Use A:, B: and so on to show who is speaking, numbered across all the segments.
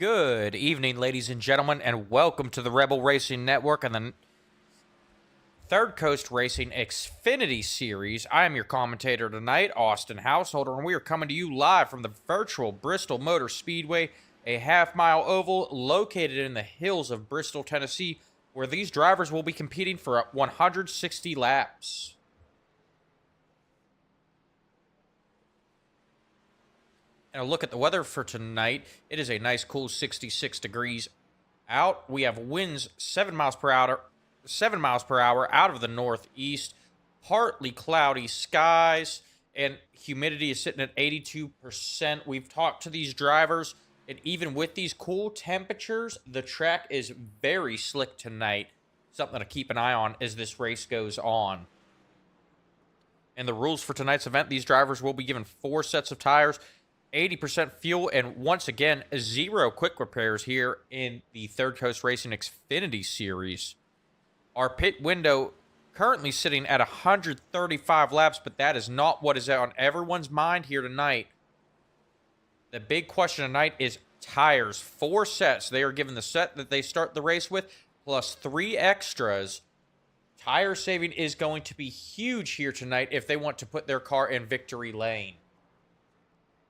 A: Good evening, ladies and gentlemen, and welcome to the Rebel Racing Network and the Third Coast Racing Xfinity Series. I am your commentator tonight, Austin Householder, and we are coming to you live from the virtual Bristol Motor Speedway, a half-mile oval located in the hills of Bristol, Tennessee, where these drivers will be competing for 160 laps. And a look at the weather for tonight. It is a nice cool 66 degrees out. We have winds 7 miles per hour out of the northeast, partly cloudy skies, and humidity is sitting at 82%. We've talked to these drivers, and even with these cool temperatures, the track is very slick tonight. Something to keep an eye on as this race goes on. And the rules for tonight's event, these drivers will be given 4 sets of tires, 80% fuel, and once again, 0 quick repairs here in the Third Coast Racing Xfinity Series. Our pit window currently sitting at 135 laps, but that is not what is on everyone's mind here tonight. The big question tonight is tires. 4 sets. They are given the set that they start the race with, plus 3 extras. Tire saving is going to be huge here tonight if they want to put their car in victory lane.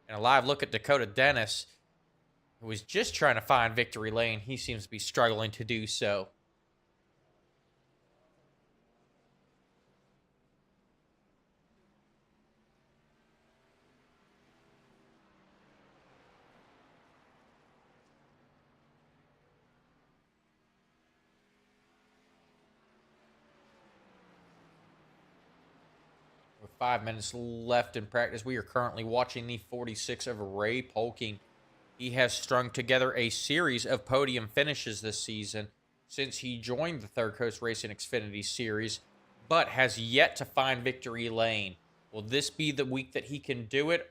A: And a live look at Dakota Dennis, who was just trying to find victory lane. He seems to be struggling to do so. With 5 minutes left in practice, we are currently watching the 46 of Ray Polking. He has strung together a series of podium finishes this season since he joined the Third Coast Racing Xfinity Series, but has yet to find victory lane. Will this be the week that he can do it?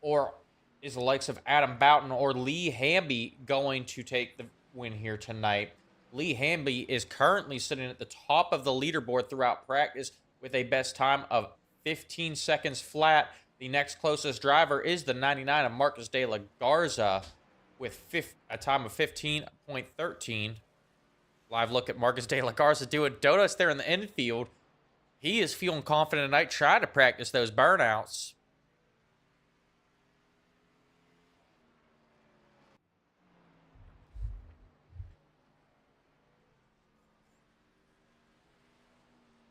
A: Or is the likes of Adam Boughton or Lee Hamby going to take the win here tonight? Lee Hamby is currently sitting at the top of the leaderboard throughout practice with a best time of 15 seconds flat. The next closest driver is the 99 of Marcus de la Garza with a time of 15.13. Live look at Marcus de la Garza doing donuts there in the infield. He is feeling confident tonight, trying to practice those burnouts.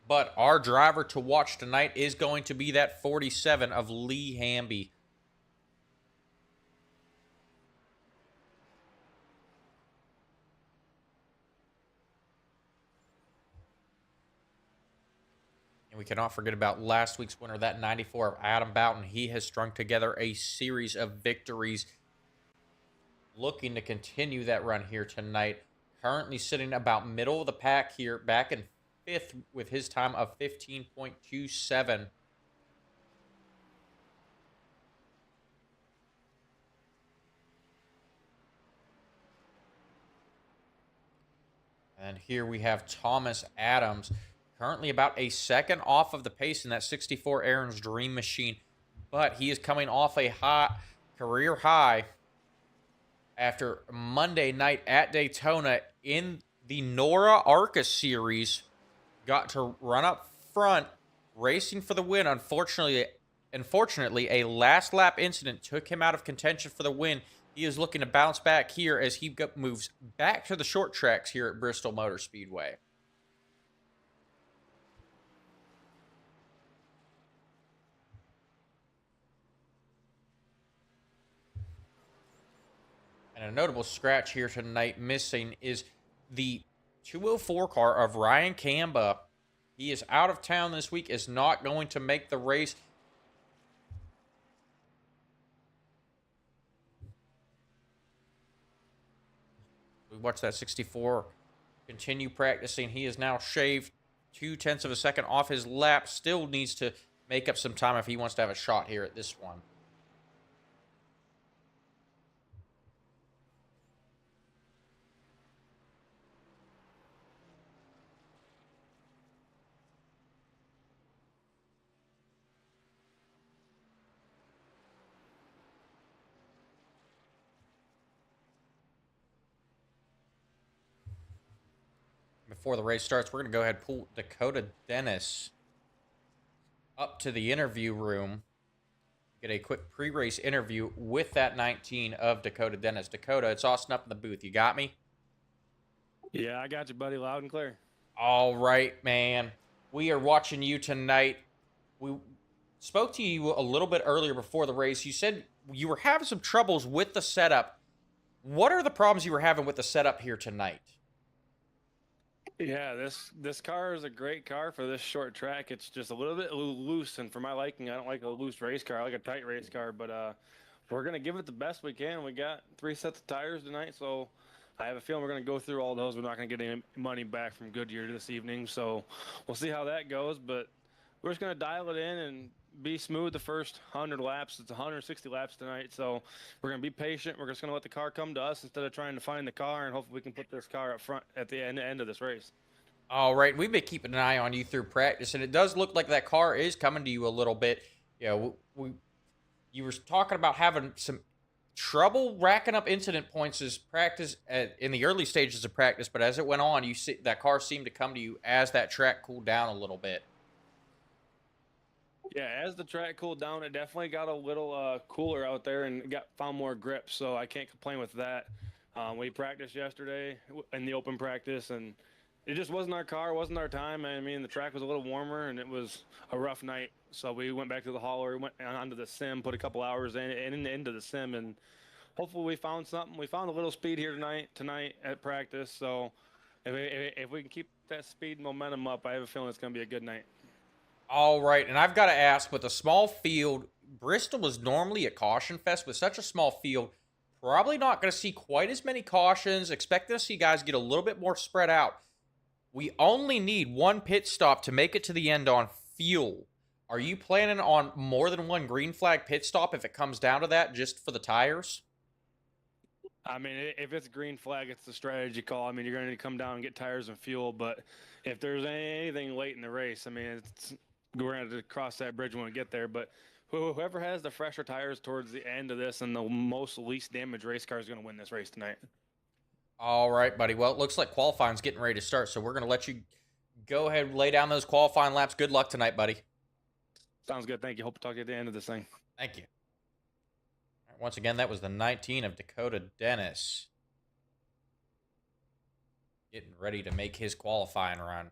A: But our driver to watch tonight is going to be that 47 of Lee Hamby. And we cannot forget about last week's winner, that 94 of Adam Boughton. He has strung together a series of victories, looking to continue that run here tonight. Currently sitting about middle of the pack here, back in 5th with his time of 15.27. And here we have Thomas Adams, currently about a second off of the pace in that 64 Aaron's Dream Machine. But he is coming off a career high after Monday night at Daytona in the Nora Arca Series. Got to run up front, racing for the win. Unfortunately, a last lap incident took him out of contention for the win. He is looking to bounce back here as he moves back to the short tracks here at Bristol Motor Speedway. And a notable scratch here tonight missing is the 204 car of Ryan Camba. He is out of town this week, is not going to make the race. We watched that 64 continue practicing. He is now shaved 0.2 of a second off his lap. Still needs to make up some time if he wants to have a shot here at this one. before the race starts, we're going to go ahead and pull Dakota Dennis up to the interview room. Get a quick pre-race interview with that 19 of Dakota Dennis. Dakota, it's Austin up in the booth. You got me?
B: Yeah, I got you, buddy. Loud and clear.
A: All right, man. We are watching you tonight. We spoke to you a little bit earlier before the race. You said you were having some troubles with the setup. What are the problems you were having with the setup here tonight?
B: Yeah, this car is a great car for this short track. It's just a little bit loose, and for my liking, I don't like a loose race car. I like a tight race car, but we're gonna give it the best we can. We got 3 sets of tires tonight, so I have a feeling we're gonna go through all those. We're not gonna get any money back from Goodyear this evening, so we'll see how that goes. But we're just gonna dial it in and be smooth the first 100 laps. It's 160 laps tonight, so we're gonna be patient. We're just gonna let the car come to us instead of trying to find the car, and hopefully we can put this car up front at the end of this race.
A: All right, we've been keeping an eye on you through practice, and it does look like that car is coming to you a little bit. You know, you were talking about having some trouble racking up incident points as practice in the early stages of practice, but as it went on, you see that car seemed to come to you as that track cooled down a little bit.
B: Yeah, as the track cooled down, it definitely got a little cooler out there and found more grip. So I can't complain with that. We practiced yesterday in the open practice, and it just wasn't our car, wasn't our time. I mean, the track was a little warmer, and it was a rough night. So we went back to the hauler, went onto the sim, put a couple hours into the sim, and hopefully we found something. We found a little speed here tonight at practice. So if we can keep that speed and momentum up, I have a feeling it's going to be a good night.
A: All right, and I've got to ask, with a small field, Bristol is normally a caution fest. With such a small field, probably not going to see quite as many cautions. Expecting to see guys get a little bit more spread out. We only need one pit stop to make it to the end on fuel. Are you planning on more than one green flag pit stop if it comes down to that, just for the tires?
B: I mean, if it's green flag, it's the strategy call. I mean, you're going to come down and get tires and fuel, but if there's anything late in the race, I mean, we're going to cross that bridge when we get there. But whoever has the fresher tires towards the end of this and the most least damaged race car is going to win this race tonight.
A: All right, buddy. Well, it looks like qualifying's getting ready to start, so we're going to let you go ahead and lay down those qualifying laps. Good luck tonight, buddy.
B: Sounds good. Thank you. Hope to talk to you at the end of this thing.
A: Thank you. All right, once again, that was the 19 of Dakota Dennis. Getting ready to make his qualifying run.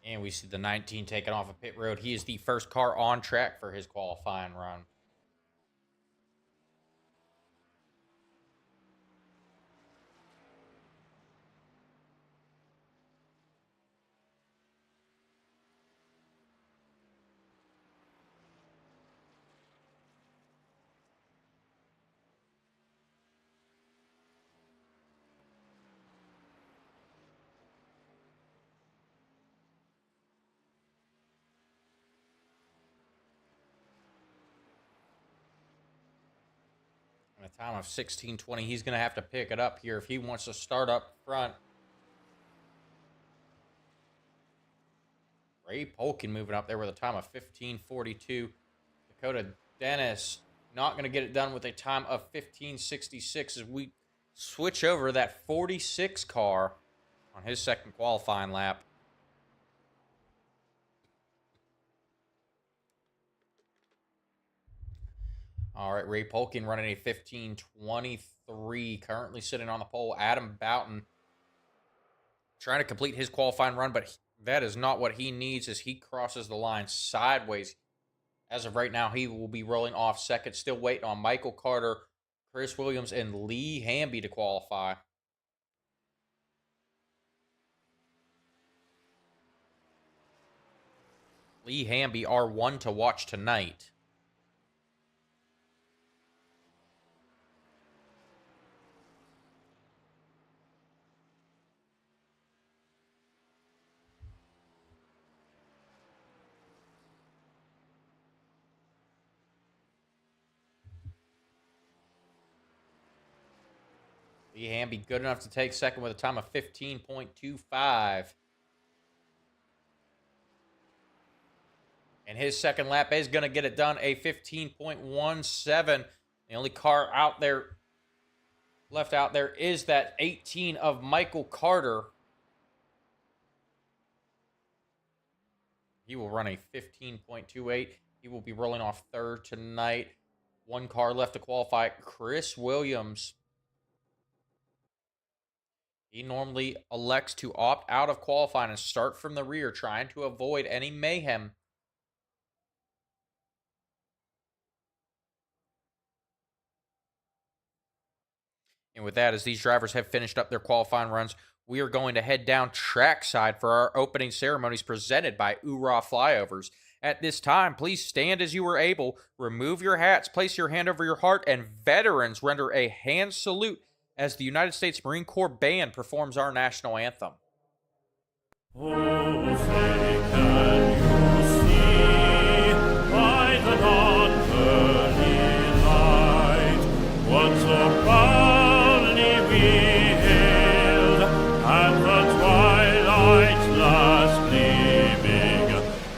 A: And we see the 19 taking off of pit road. He is the first car on track for his qualifying run. In a time of 16:20, he's going to have to pick it up here if he wants to start up front. Ray Polkin moving up there with a time of 15:42. Dakota Dennis not going to get it done with a time of 15:66 as we switch over that 46 car on his second qualifying lap. All right, Ray Polkin running a 15:23, currently sitting on the pole. Adam Boughton trying to complete his qualifying run, but that is not what he needs as he crosses the line sideways. As of right now, he will be rolling off second. Still waiting on Michael Carter, Chris Williams, and Lee Hamby to qualify. Lee Hamby are one to watch tonight. Lee Hamby good enough to take second with a time of 15.25. And his second lap is going to get it done, a 15.17. The only car out there left out there is that 18 of Michael Carter. He will run a 15.28. He will be rolling off third tonight. One car left to qualify. Chris Williams. He normally elects to opt out of qualifying and start from the rear, trying to avoid any mayhem. And with that, as these drivers have finished up their qualifying runs, we are going to head down trackside for our opening ceremonies presented by Oorah Flyovers. At this time, please stand as you are able, remove your hats, place your hand over your heart, and veterans render a hand salute as the United States Marine Corps Band performs our national anthem.
C: Oh, say can you see by the dawn's early light what so proudly we hailed at the twilight's last gleaming,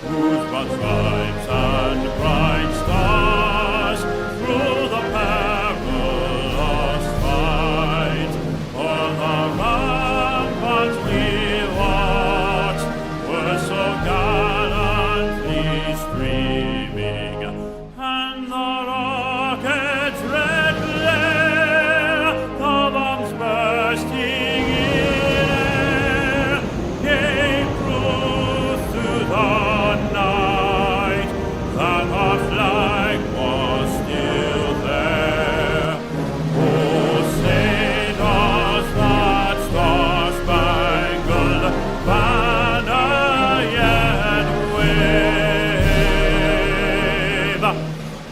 C: whose broad stripes and bright stars through the perilous fight o'er the ramparts we watched were so gallantly streaming, and the rocket's red glare, the bombs bursting in air, gave proof to the night that our flag was still there. Oh, say does that star-spangled banner yet wave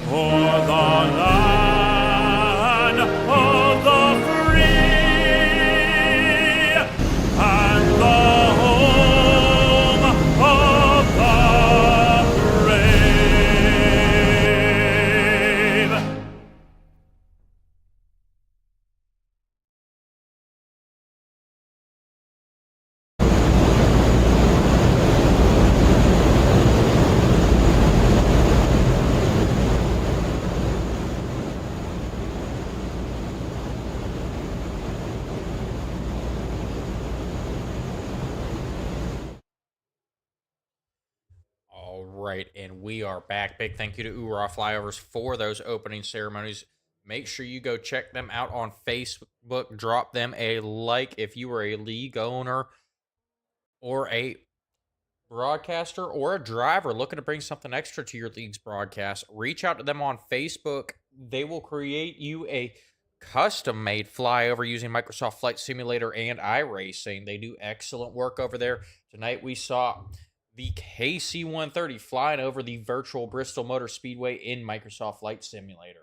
C: o'er the land of the free and the home of the brave?
A: All right, and we are back. Big thank you to Oorah Flyovers for those opening ceremonies. Make sure you go check them out on Facebook. Drop them a like if you are a league owner or a broadcaster or a driver looking to bring something extra to your league's broadcast. Reach out to them on Facebook. They will create you a custom-made flyover using Microsoft Flight Simulator and iRacing. They do excellent work over there. Tonight we saw the KC-130 flying over the virtual Bristol Motor Speedway in Microsoft Flight Simulator.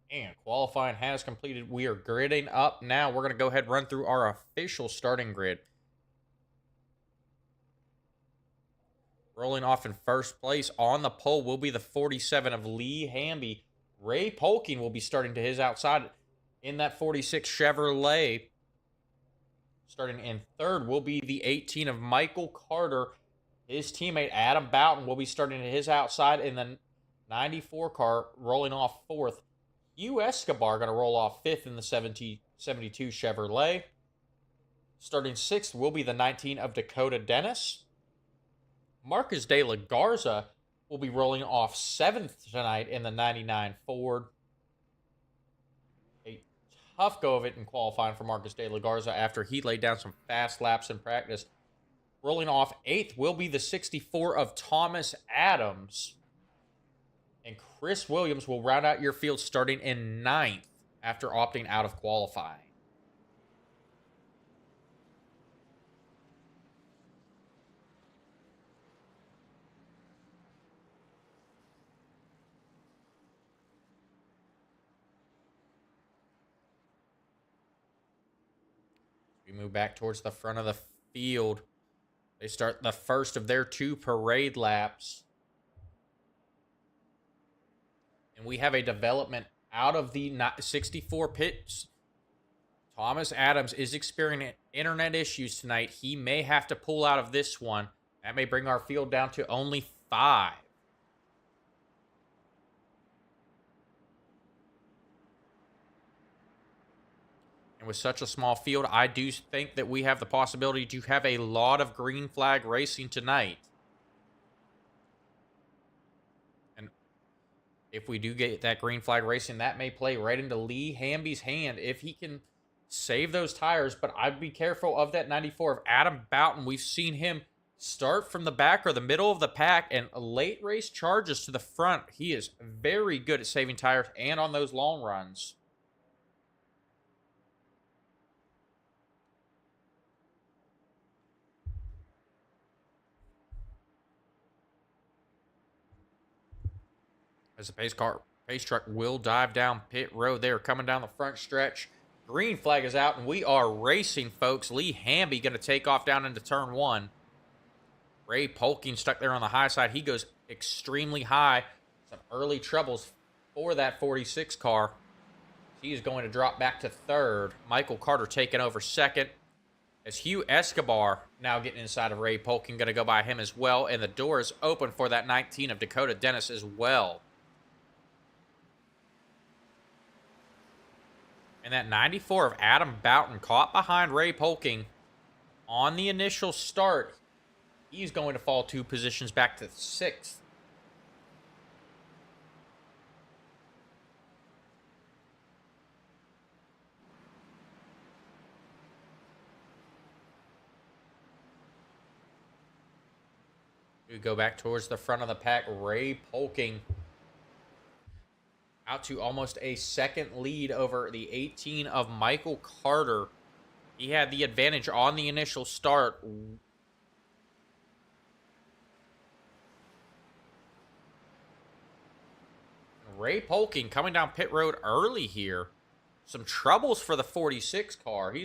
A: And qualifying has completed. We are gridding up now. We're going to go ahead and run through our official starting grid. Rolling off in first place on the pole will be the 47 of Lee Hamby. Ray Polking will be starting to his outside in that 46 Chevrolet. Starting in third will be the 18 of Michael Carter. His teammate Adam Boughton will be starting to his outside in the 94 car, rolling off fourth. Hugh Escobar going to roll off fifth in the 72 Chevrolet. Starting sixth will be the 19 of Dakota Dennis. Marcus De La Garza will be rolling off seventh tonight in the 99 Ford. A tough go of it in qualifying for Marcus De La Garza after he laid down some fast laps in practice. Rolling off eighth will be the 64 of Thomas Adams. And Chris Williams will round out your field starting in ninth after opting out of qualifying. We move back towards the front of the field. They start the first of their two parade laps. And we have a development out of the 64 pits. Thomas Adams is experiencing internet issues tonight. He may have to pull out of this one. That may bring our field down to only 5. And with such a small field, I do think that we have the possibility to have a lot of green flag racing tonight. And if we do get that green flag racing, that may play right into Lee Hamby's hand if he can save those tires. But I'd be careful of that 94 of Adam Boughton. We've seen him start from the back or the middle of the pack and late race charges to the front. He is very good at saving tires and on those long runs. As the pace truck will dive down pit road there, coming down the front stretch. Green flag is out, and we are racing, folks. Lee Hamby going to take off down into turn 1. Ray Polking stuck there on the high side. He goes extremely high. Some early troubles for that 46 car. He is going to drop back to 3rd. Michael Carter taking over 2nd. As Hugh Escobar now getting inside of Ray Polking, going to go by him as well. And the door is open for that 19 of Dakota Dennis as well. And that 94 of Adam Boughton caught behind Ray Polking on the initial start. He's going to fall 2 positions back to 6th. We go back towards the front of the pack. Ray Polking out to almost a 2nd lead over the 18 of Michael Carter. He had the advantage on the initial start. Ray Polking coming down pit road early here. Some troubles for the 46 car.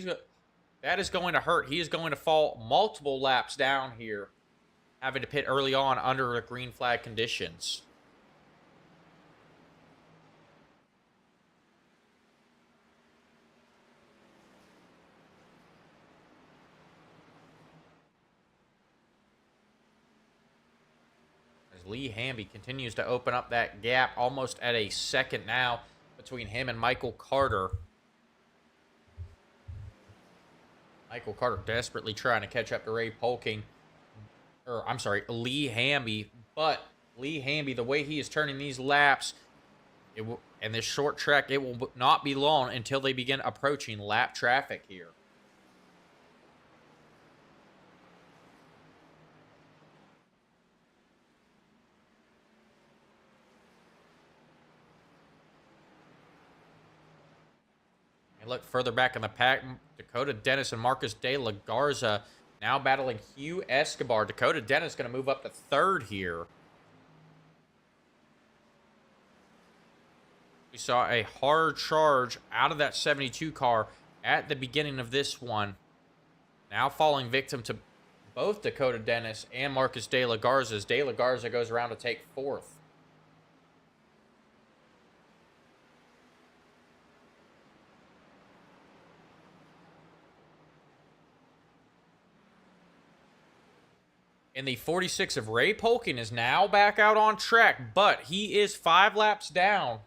A: That is going to hurt. He is going to fall multiple laps down here, having to pit early on under the green flag conditions. Lee Hamby continues to open up that gap almost at a 2nd now between him and Michael Carter. Michael Carter desperately trying to catch up to Ray Polking. Lee Hamby. But Lee Hamby, the way he is turning these laps, and this short track, it will not be long until they begin approaching lap traffic here. Look further back in the pack, Dakota Dennis and Marcus De La Garza now battling Hugh Escobar. Dakota Dennis going to move up to 3rd here. We saw a hard charge out of that 72 car at the beginning of this one. Now falling victim to both Dakota Dennis and Marcus De La Garza as De La Garza goes around to take 4th. And the 46 of Ray Polking is now back out on track, but he is 5 laps down.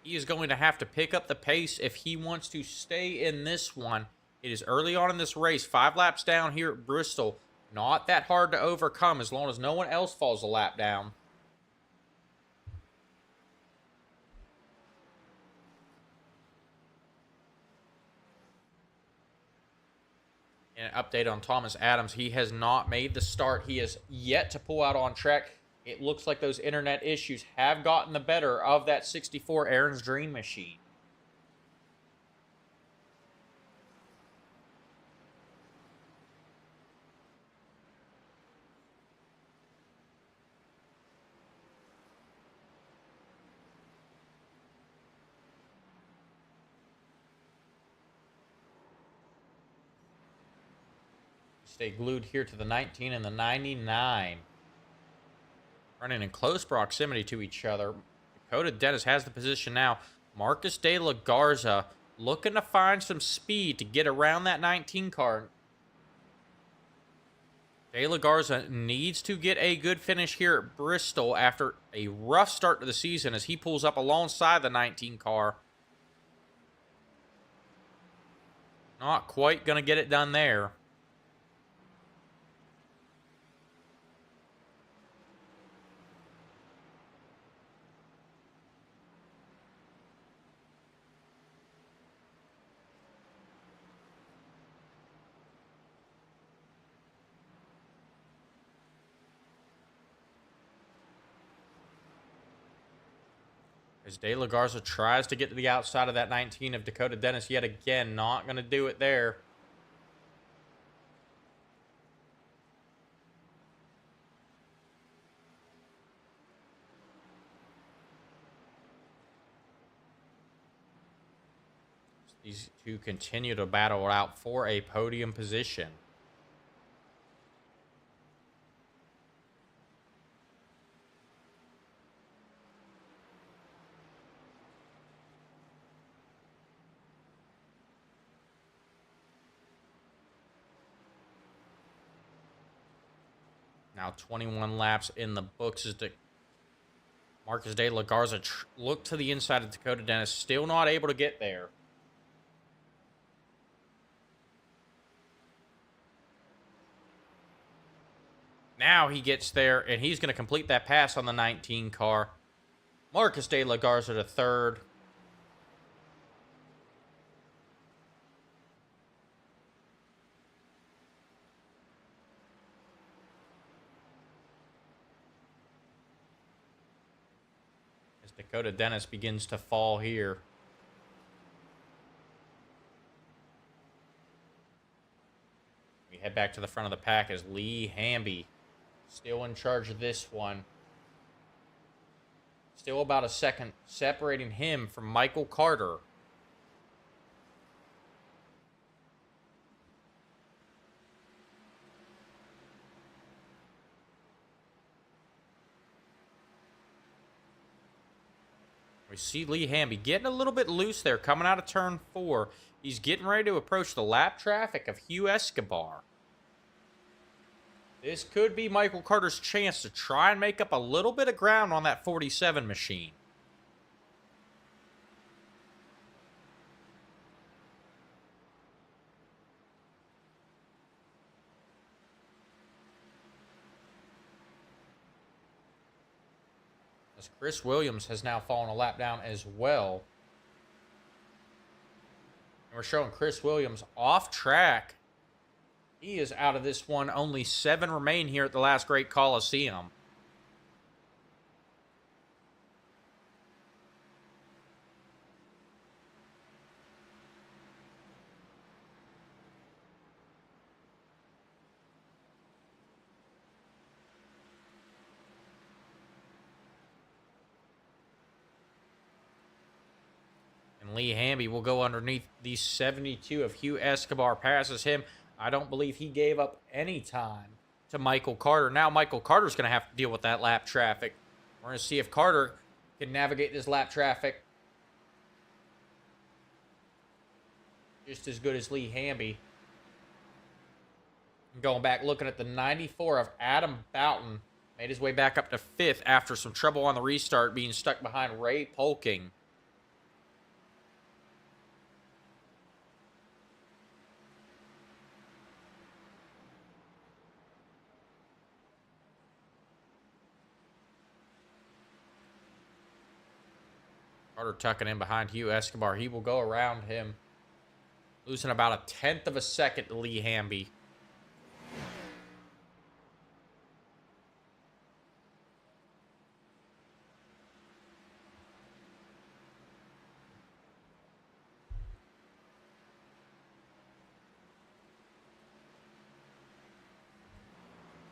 A: He is going to have to pick up the pace if he wants to stay in this one. It is early on in this race, 5 laps down here at Bristol. Not that hard to overcome as long as no one else falls a lap down. And an update on Thomas Adams. He has not made the start. He has yet to pull out on track. It looks like those internet issues have gotten the better of that 64 Aaron's Dream machine. Stay glued here to the 19 and the 99. running in close proximity to each other. Dakota Dennis has the position now. Marcus De La Garza looking to find some speed to get around that 19 car. De La Garza needs to get a good finish here at Bristol after a rough start to the season as he pulls up alongside the 19 car. Not quite going to get it done there. As De La Garza tries to get to the outside of that 19 of Dakota Dennis yet again. Not going to do it there. These two continue to battle out for a podium position. Now 21 laps in the books as Marcus De La Garza look to the inside of Dakota Dennis. Still not able to get there. Now he gets there, and he's going to complete that pass on the 19 car. Marcus De La Garza to third. As Dakota Dennis begins to fall here. We head back to the front of the pack as Lee Hamby still in charge of this one. Still about a second separating him from Michael Carter. We see Lee Hamby getting a little bit loose there coming out of turn 4. He's getting ready to approach the lap traffic of Hugh Escobar. This could be Michael Carter's chance to try and make up a little bit of ground on that 47 machine. As Chris Williams has now fallen a lap down as well. And we're showing Chris Williams off track. He is out of this one. Only 7 remain here at the Last Great Coliseum. And Lee Hamby will go underneath the 72 of Hugh Escobar. Passes him. I don't believe he gave up any time to Michael Carter. Now Michael Carter's going to have to deal with that lap traffic. We're going to see if Carter can navigate this lap traffic just as good as Lee Hamby. Going back, looking at the 94 of Adam Boughton. Made his way back up to 5th after some trouble on the restart, being stuck behind Ray Polking. Carter tucking in behind Hugh Escobar. He will go around him, losing about a 1/10 of a second to Lee Hamby.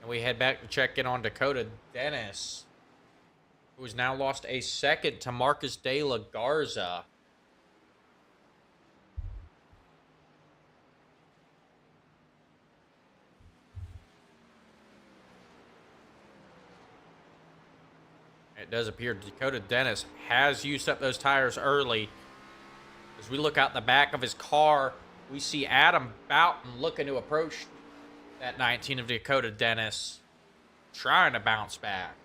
A: And we head back to check in on Dakota Dennis, who has now lost a second to Marcus De La Garza. It does appear Dakota Dennis has used up those tires early. As we look out the back of his car, we see Adam Boughton looking to approach that 19 of Dakota Dennis, trying to bounce back.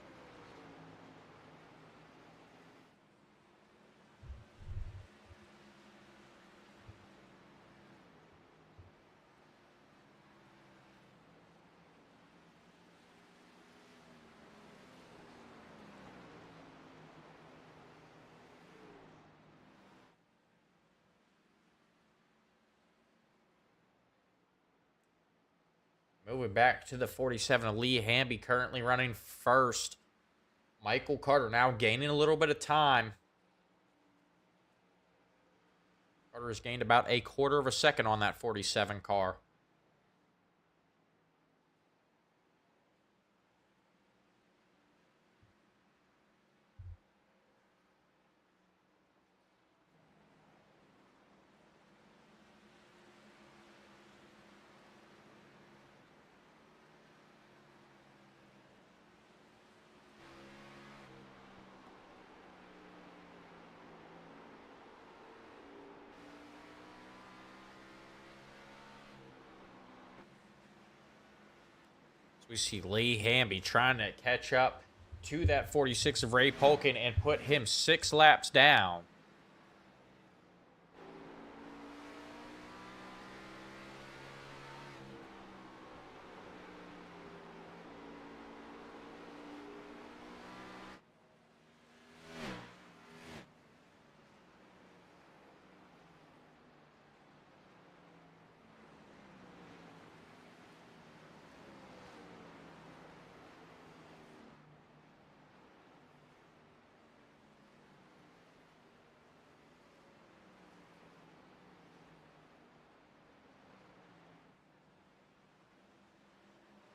A: Moving back to the 47 of Lee Hamby, currently running first. Michael Carter now gaining a little bit of time. Carter has gained about a quarter of a second on that 47 car. We see Lee Hamby trying to catch up to that 46 of Ray Polkin and put him 6 laps down.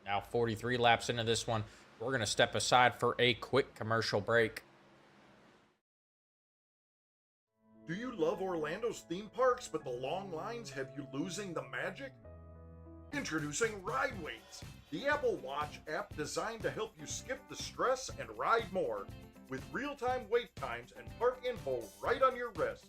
A: Now 43 laps into this one, we're going to step aside for a quick commercial break.
D: Do you love Orlando's theme parks, but the long lines have you losing the magic? Introducing Ride Waits, the Apple Watch app designed to help you skip the stress and ride more, with real-time wait times and park info right on your wrist.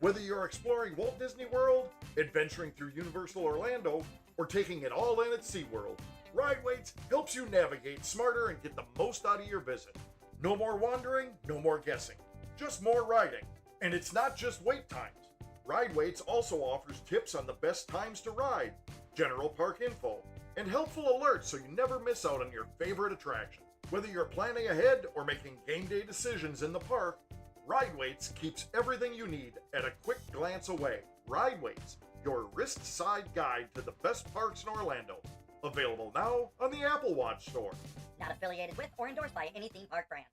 D: Whether you're exploring Walt Disney World, adventuring through Universal Orlando, or taking it all in at SeaWorld, Ride Waits helps you navigate smarter and get the most out of your visit. No more wandering, no more guessing, just more riding. And it's not just wait times. Ride Waits also offers tips on the best times to ride, general park info, and helpful alerts so you never miss out on your favorite attraction. Whether you're planning ahead or making game day decisions in the park, Ride Waits keeps everything you need at a quick glance away. Ride Waits, your wrist-side guide to the best parks in Orlando. Available now on the Apple Watch store.
E: Not affiliated with or endorsed by any theme park brand.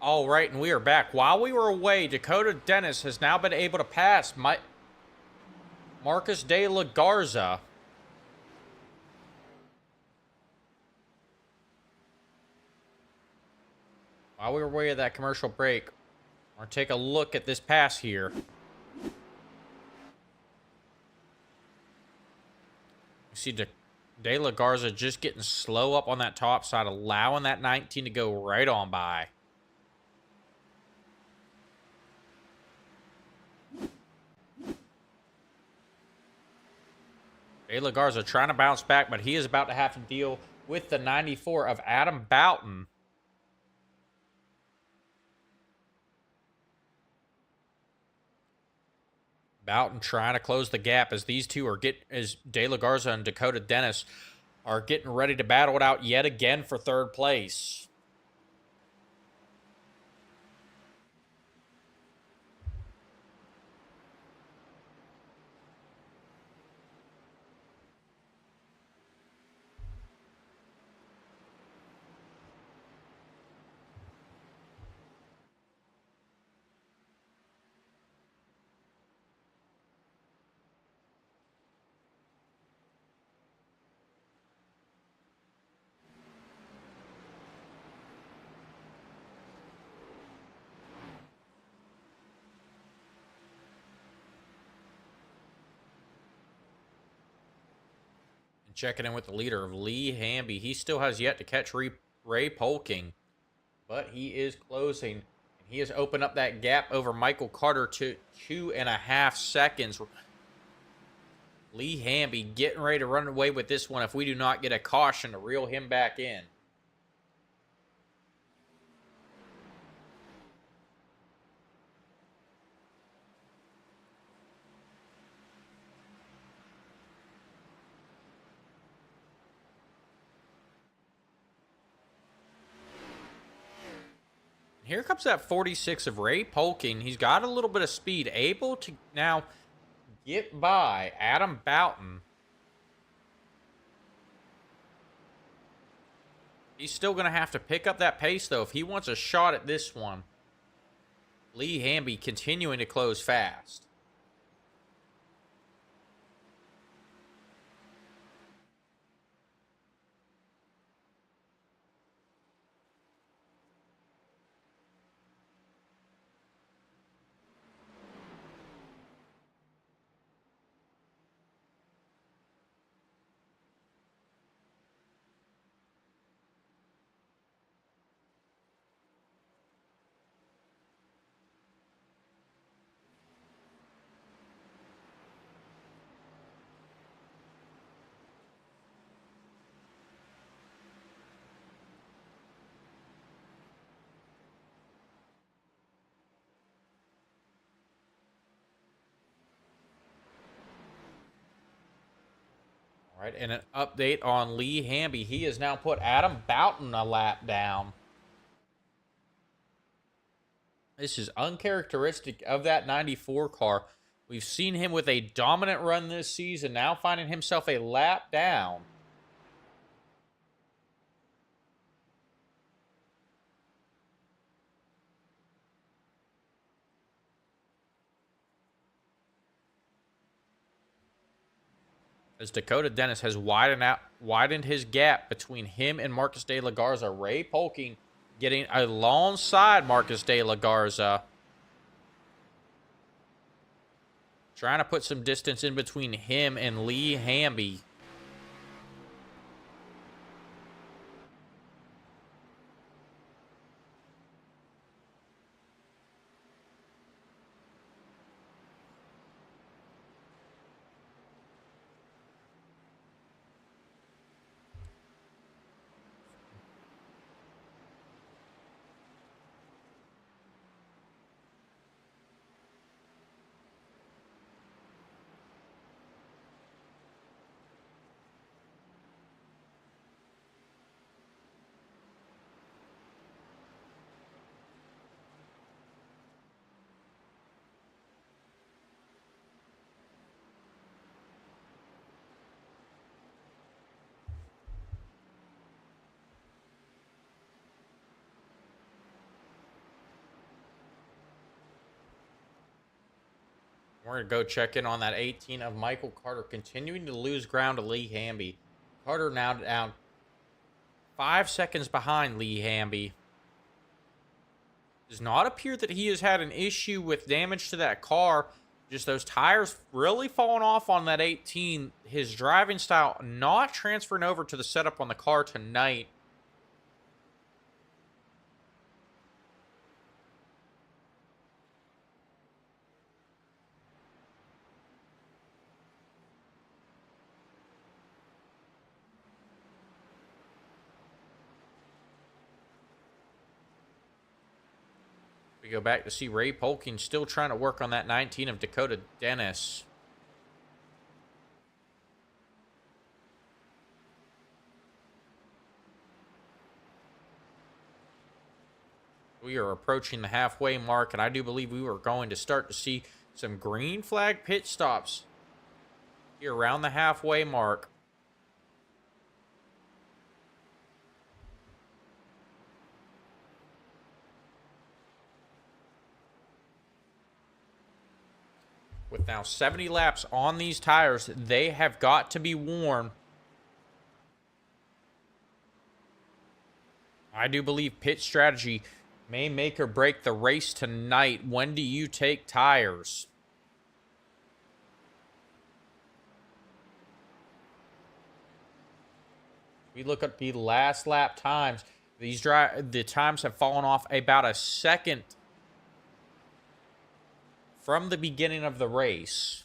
A: All right, and we are back. While we were away, Dakota Dennis has now been able to pass Marcus de la Garza. While we were away at that commercial break, we're going to take a look at this pass here. You see De La Garza just getting slow up on that top side, allowing that 19 to go right on by. De La Garza trying to bounce back, but he is about to have to deal with the 94 of Adam Boughton. Boughton trying to close the gap as these two are as De La Garza and Dakota Dennis are getting ready to battle it out yet again for third place. Checking in with the leader of Lee Hamby. He still has yet to catch Ray Polking, but he is closing. And he has opened up that gap over Michael Carter to 2.5 seconds. Lee Hamby getting ready to run away with this one if we do not get a caution to reel him back in. Here comes that 46 of Ray Polking. He's got a little bit of speed, able to now get by Adam Boughton. He's still going to have to pick up that pace, though, if he wants a shot at this one. Lee Hamby continuing to close fast. All right, and an update on Lee Hamby. He has now put Adam Boughton a lap down. This is uncharacteristic of that 94 car. We've seen him with a dominant run this season, now finding himself a lap down. As Dakota Dennis has widened his gap between him and Marcus De La Garza. Ray Polking getting alongside Marcus De La Garza. Trying to put some distance in between him and Lee Hamby. We're going to go check in on that 18 of Michael Carter, continuing to lose ground to Lee Hamby. Carter now down 5 seconds behind Lee Hamby. Does not appear that he has had an issue with damage to that car. Just those tires really falling off on that 18. His driving style not transferring over to the setup on the car tonight. We go back to see Ray Polking still trying to work on that 19 of Dakota Dennis. We are approaching the halfway mark, and I do believe we are going to start to see some green flag pit stops here around the halfway mark. With now 70 laps on these tires, they have got to be worn. I do believe pit strategy may make or break the race tonight. When do you take tires? We look at the last lap times. The times have fallen off about a second from the beginning of the race.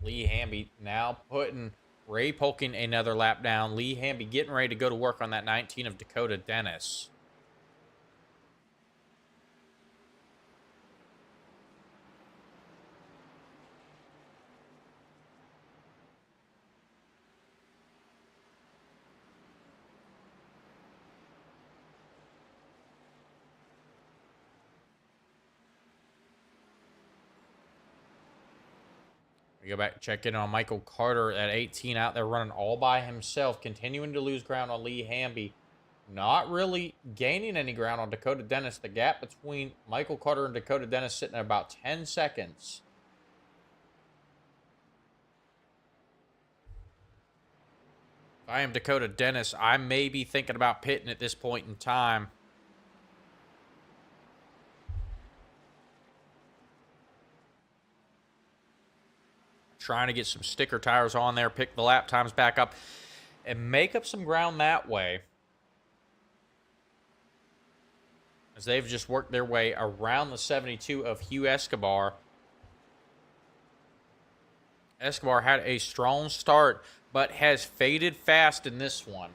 A: Lee Hamby now putting Ray Polking another lap down. Lee Hamby getting ready to go to work on that 19 of Dakota Dennis. We go back, check in on Michael Carter at 18 out there running all by himself, continuing to lose ground on Lee Hamby. Not really gaining any ground on Dakota Dennis. The gap between Michael Carter and Dakota Dennis sitting at about 10 seconds. If I am Dakota Dennis, I may be thinking about pitting at this point in time. Trying to get some sticker tires on there, pick the lap times back up, and make up some ground that way. As they've just worked their way around the 72 of Hugh Escobar. Escobar had a strong start, but has faded fast in this one.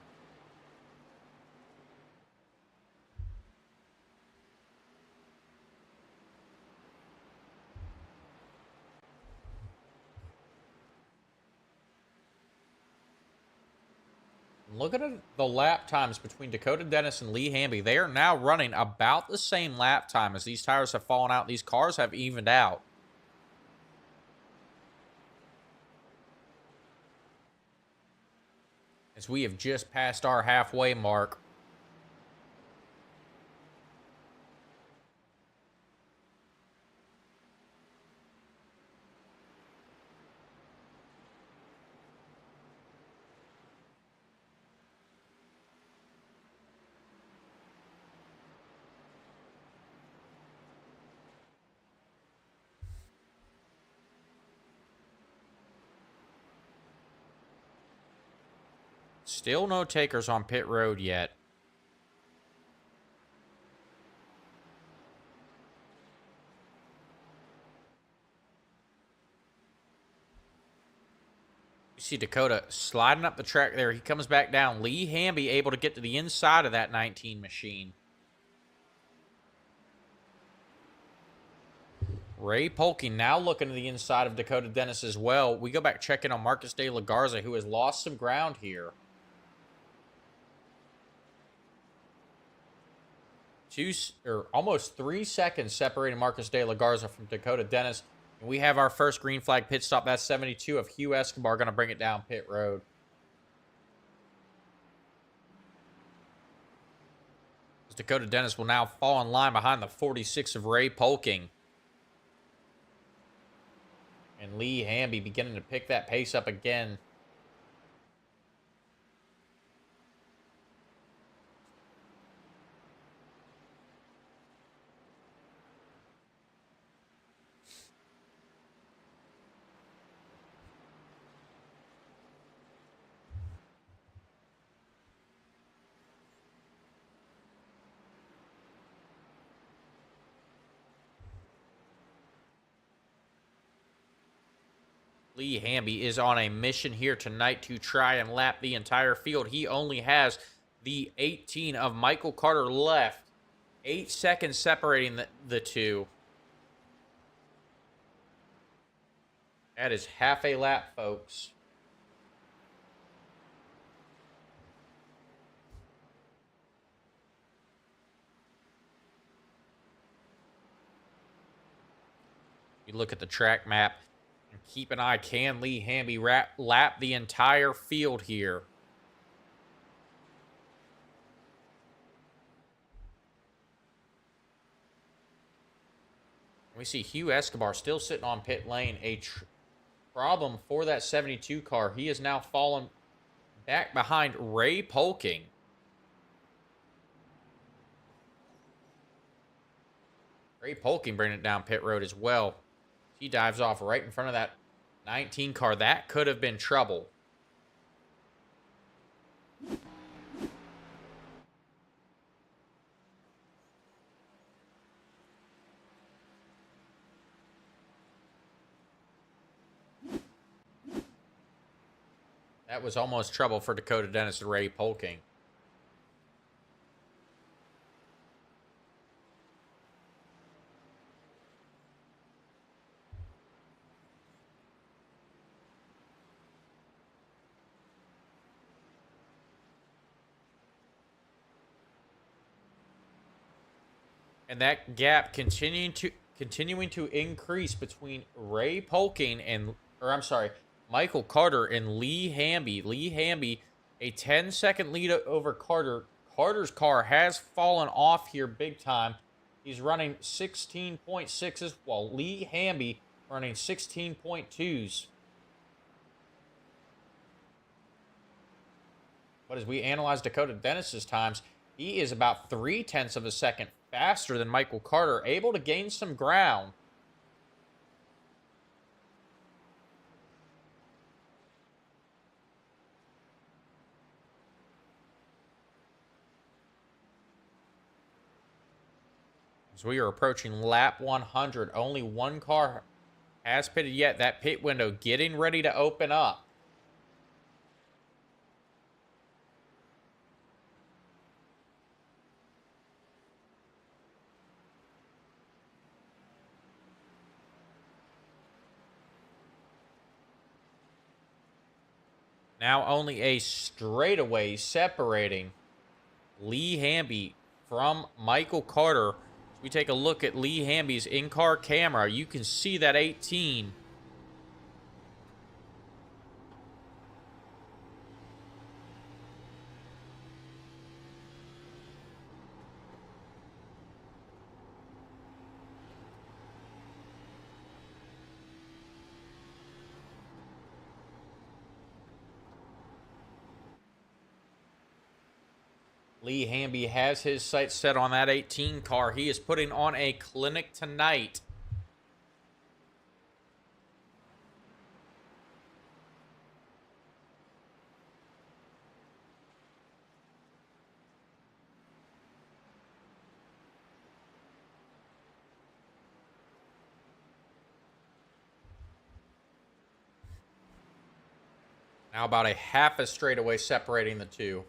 A: Looking at the lap times between Dakota Dennis and Lee Hamby, they are now running about the same lap time. As these tires have fallen out, these cars have evened out. As we have just passed our halfway mark. Still no takers on pit road yet. You see Dakota sliding up the track there. He comes back down. Lee Hamby able to get to the inside of that 19 machine. Ray Polking now looking to the inside of Dakota Dennis as well. We go back checking on Marcus De La Garza, who has lost some ground here. Almost 3 seconds separating Marcus De La Garza from Dakota Dennis. And we have our first green flag pit stop. That's 72 of Hugh Escobar going to bring it down pit road. As Dakota Dennis will now fall in line behind the 46 of Ray Polking. And Lee Hamby beginning to pick that pace up again. Lee Hamby is on a mission here tonight to try and lap the entire field. He only has the 18 of Michael Carter left. 8 seconds separating the two. That is half a lap, folks. You look at the track map. Keep an eye. Can Lee Hamby lap the entire field here? We see Hugh Escobar still sitting on pit lane. A problem for that 72 car. He is now fallen back behind Ray Polking. Ray Polking bringing it down pit road as well. He dives off right in front of that 19 car. That could have been trouble. That was almost trouble for Dakota Dennis and Ray Polking. And that gap continuing to increase between Ray Polking and, Michael Carter and Lee Hamby. Lee Hamby, a 10-second lead over Carter. Carter's car has fallen off here big time. He's running 16.6s, while Lee Hamby running 16.2s. But as we analyze Dakota Dennis's times, he is about 0.3 of a second faster than Michael Carter, able to gain some ground. As we are approaching lap 100, only one car has pitted yet. That pit window getting ready to open up. Now only a straightaway separating Lee Hamby from Michael Carter. As we take a look at Lee Hamby's in-car camera, you can see that 18. Lee Hamby has his sights set on that 18 car. He is putting on a clinic tonight. Now about a half a straightaway separating the two.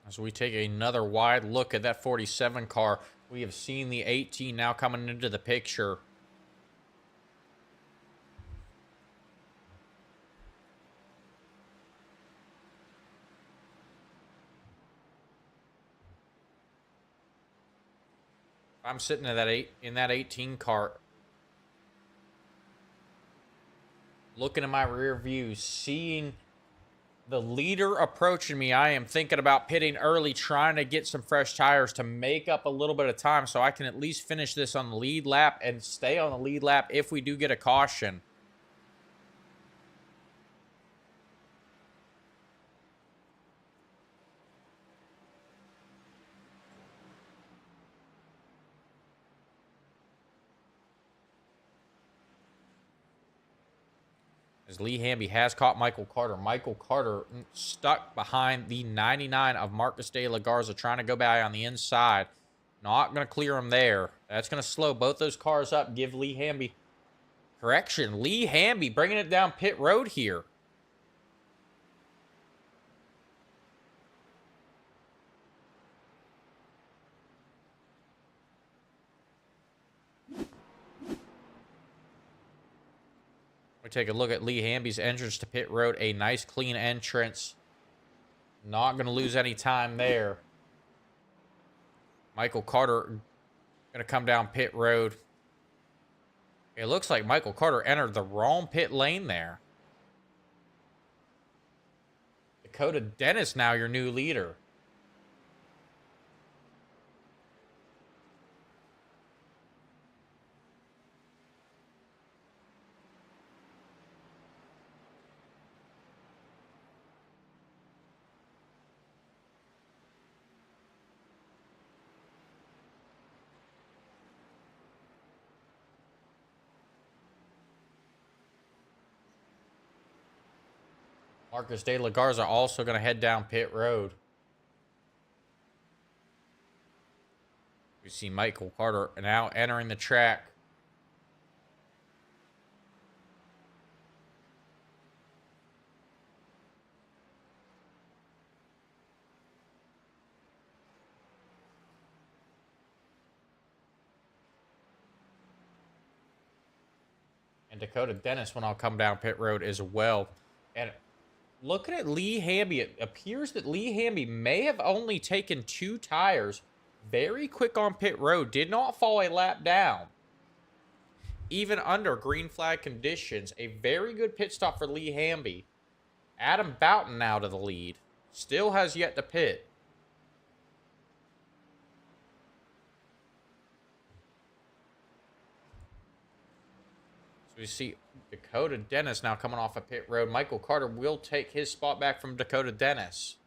A: As we take another wide look at that 47 car, we have seen the 18 now coming into the picture. I'm sitting in that 18 car, looking at my rear view, seeing the leader approaching me. I am thinking about pitting early, trying to get some fresh tires to make up a little bit of time so I can at least finish this on the lead lap and stay on the lead lap if we do get a caution. As Lee Hamby has caught Michael Carter. Michael Carter stuck behind the 99 of Marcus de la Garza, trying to go by on the inside. Not going to clear him there. That's going to slow both those cars up, give Lee Hamby correction. Lee Hamby bringing it down pit road here. take a look at Lee Hamby's entrance to pit road. A nice clean entrance. Not going to lose any time there. Michael Carter going to come down pit road. It looks like Michael Carter entered the wrong pit lane there. Dakota Dennis now your new leader. Marcus De La Garza also going to head down pit road. We see Michael Carter now entering the track. And Dakota Dennis will now come down pit road as well. And looking at Lee Hamby, it appears that Lee Hamby may have only taken 2 tires. Very quick on pit road. Did not fall a lap down. Even under green flag conditions. A very good pit stop for Lee Hamby. Adam Boughton now to the lead. Still has yet to pit. So we see Dakota Dennis now coming off of pit road. Michael Carter will take his spot back from Dakota Dennis.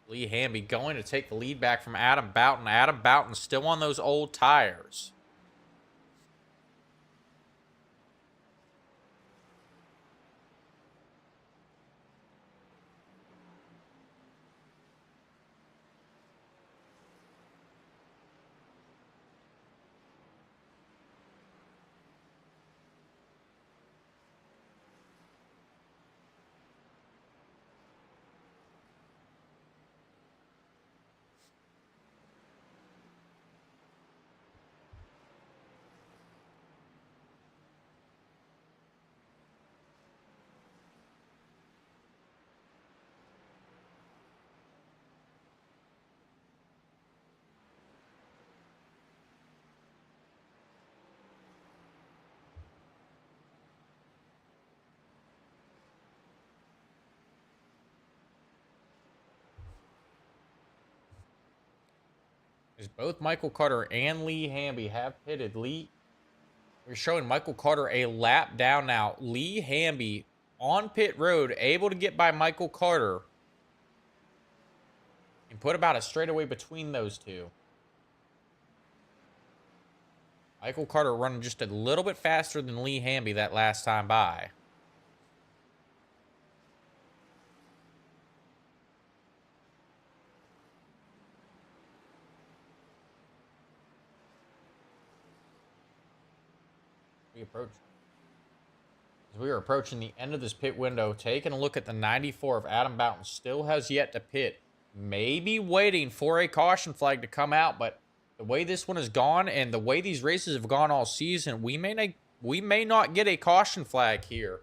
A: Lee Hamby going to take the lead back from Adam Boughton. Adam Boughton still on those old tires. As both Michael Carter and Lee Hamby have pitted. We're showing Michael Carter a lap down now. Lee Hamby on pit road, able to get by Michael Carter. And put about a straightaway between those two. Michael Carter running just a little bit faster than Lee Hamby that last time by. As we are approaching the end of this pit window, taking a look at the 94 of Adam Boughton, still has yet to pit. Maybe waiting for a caution flag to come out, but the way this one has gone and the way these races have gone all season, we may not get a caution flag here.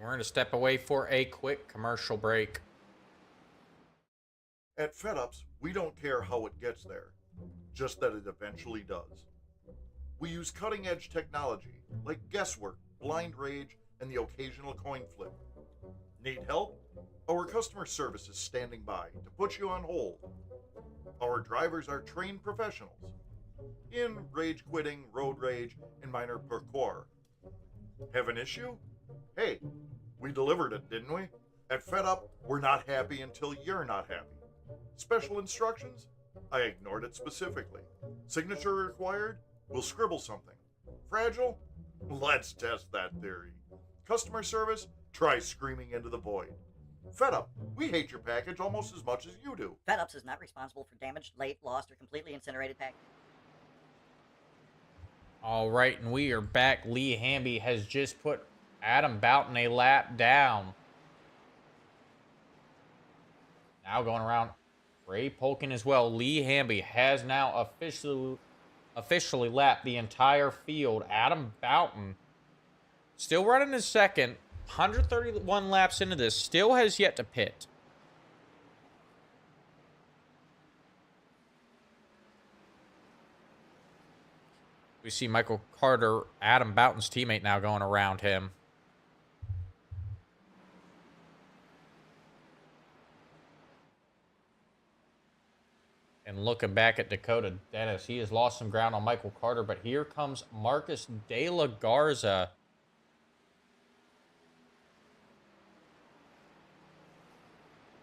A: We're going to step away for a quick commercial break.
D: At FedUps, we don't care how it gets there. just that it eventually does. We use cutting edge technology like guesswork, blind rage, and the occasional coin flip. Need help? Our customer service is standing by to put you on hold. Our drivers are trained professionals in rage quitting, road rage, and minor parkour. Have an issue? Hey, we delivered it, didn't we? At Fed Up, we're not happy until you're not happy. Special instructions? I ignored it specifically. Signature required? We'll scribble something. Fragile? Let's test that theory. Customer service? Try screaming into the void. Fed Up, we hate your package almost as much as you do.
E: FedUps is not responsible for damaged, late, lost, or completely incinerated packages.
A: All right, and we are back. Lee Hamby has just put Adam Boughton a lap down. Now going around Ray Polkin as well. Lee Hamby has now officially lapped the entire field. Adam Boughton still running his second. 131 laps into this. Still has yet to pit. We see Michael Carter, Adam Boughton's teammate, now going around him. And looking back at Dakota Dennis, he has lost some ground on Michael Carter, but here comes Marcus De La Garza.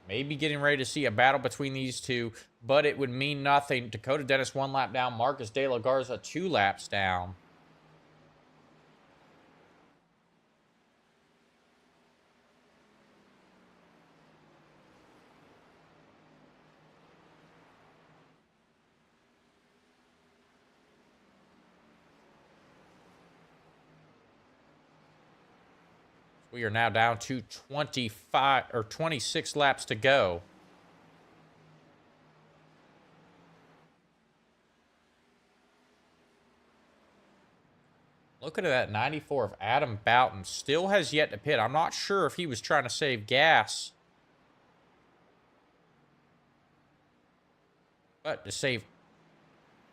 A: Maybe getting ready to see a battle between these two, but it would mean nothing. Dakota Dennis 1 lap down, Marcus De La Garza 2 laps down. We are now down to 26 laps to go. Looking at that 94 of Adam Boughton. Still has yet to pit. I'm not sure if he was trying to save gas. But to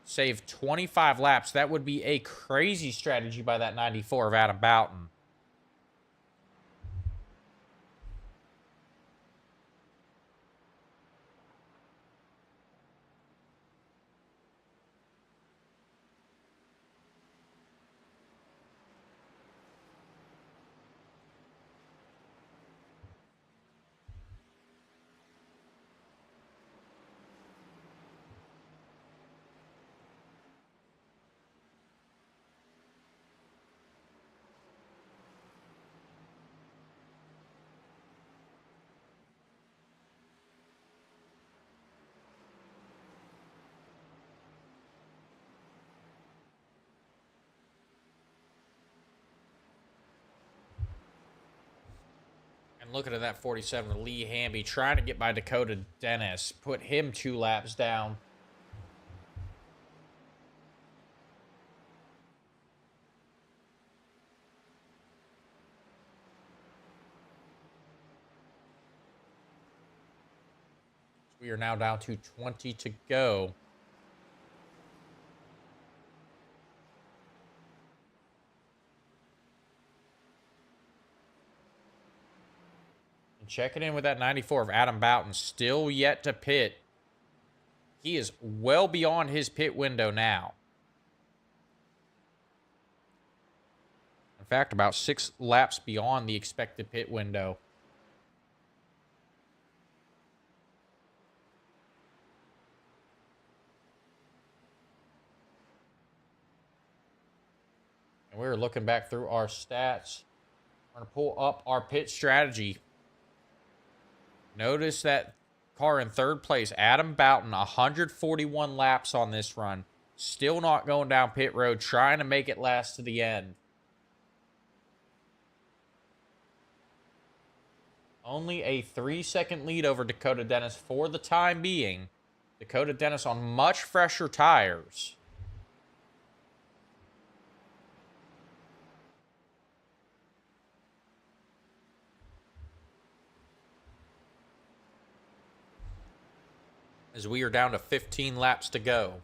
A: save 25 laps, that would be a crazy strategy by that 94 of Adam Boughton. And looking at that 47, Lee Hamby trying to get by Dakota Dennis. Put him 2 laps down. We are now down to 20 to go. And checking in with that 94 of Adam Boughton, still yet to pit. He is well beyond his pit window now. In fact, about 6 laps beyond the expected pit window. And we're looking back through our stats. We're going to pull up our pit strategy. Notice that car in 3rd place, Adam Boughton, 141 laps on this run. Still not going down pit road, trying to make it last to the end. Only a 3-second lead over Dakota Dennis for the time being. Dakota Dennis on much fresher tires. As we are down to 15 laps to go.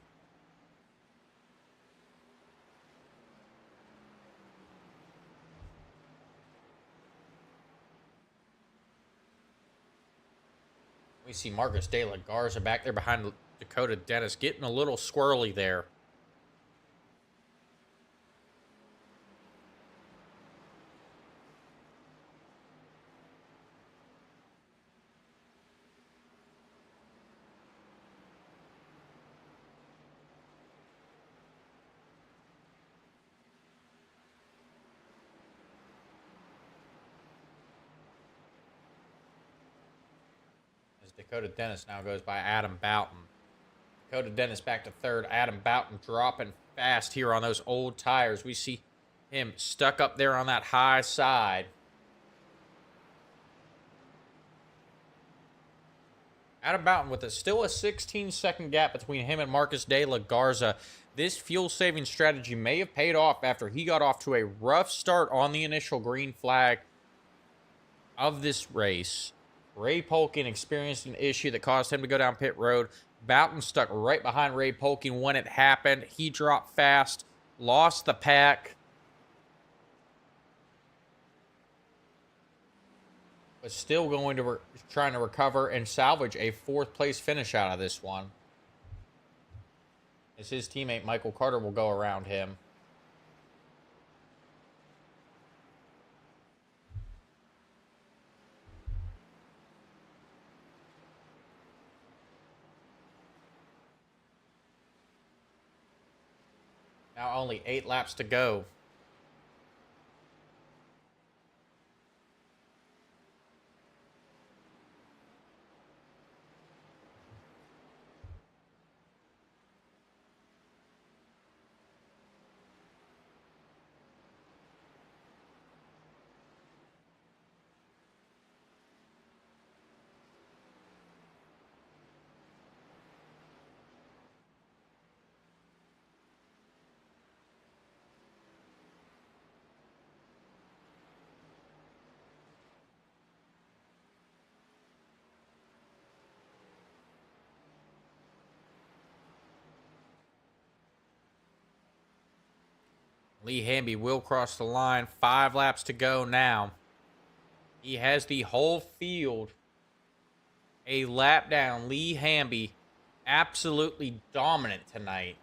A: We see Marcus De La Garza back there behind Dakota Dennis, getting a little squirrely there. Dakota Dennis now goes by Adam Boughton. Dakota Dennis back to third. Adam Boughton dropping fast here on those old tires. We see him stuck up there on that high side. Adam Boughton with still a 16-second gap between him and Marcus De La Garza. This fuel-saving strategy may have paid off after he got off to a rough start on the initial green flag of this race. Ray Polkin experienced an issue that caused him to go down pit road. Boughton stuck right behind Ray Polkin when it happened. He dropped fast, lost the pack. But still going to trying to recover and salvage a fourth-place finish out of this one. As his teammate Michael Carter will go around him. Now only 8 laps to go. Lee Hamby will cross the line. 5 laps to go now. He has the whole field a lap down. Lee Hamby absolutely dominant tonight.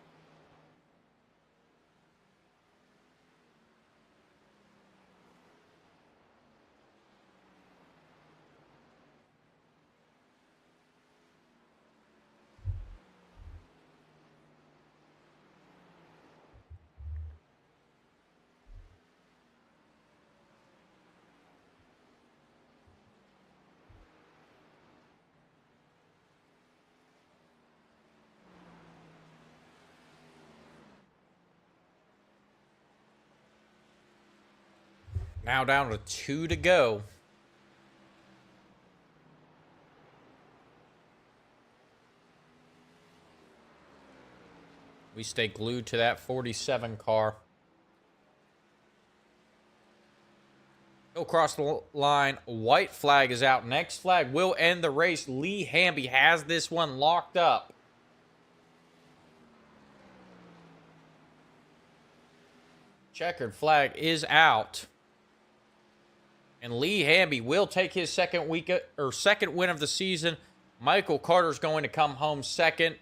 A: Now down to 2 to go. We stay glued to that 47 car. He'll cross the line. White flag is out. Next flag will end the race. Lee Hamby has this one locked up. Checkered flag is out. And Lee Hamby will take his second win of the season. Michael Carter's going to come home second.